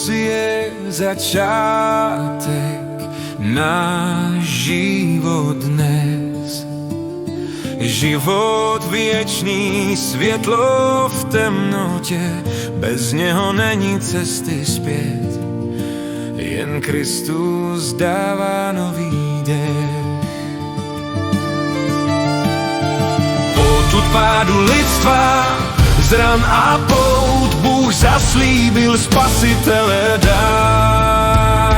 Kristus je začátek, náš život dnes. Život věčný, světlo v temnotě, bez něho není cesty zpět. Jen Kristus dává nový dech. Odtud pádu lidstva, z ran a pout, Bůh zaslíbil spasitele dát.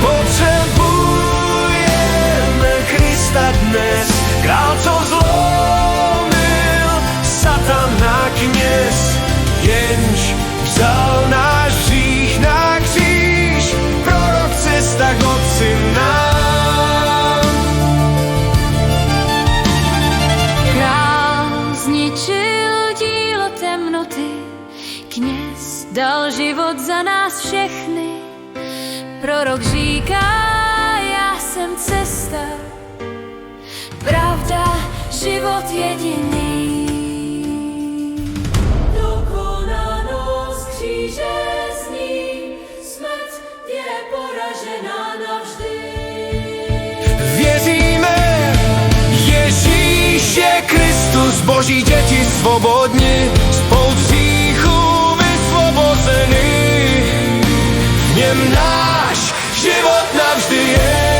Potřebujeme Krista dnes, král, co zlomil satana kněz, jenž vzal náš hřích na kříž, prorok cesta k Otci nám. Král zničil dílo temnoty, kněz dal život za nás všechny. Prorok říká, já jsem cesta, pravda, život jediný. Dokonanost kříže zní, smrt je poražena navždy. Věříme, Ježíš je Kristus, Boží děti svobodní, z pout hříchu vysvobození. V něm náš život navždy je.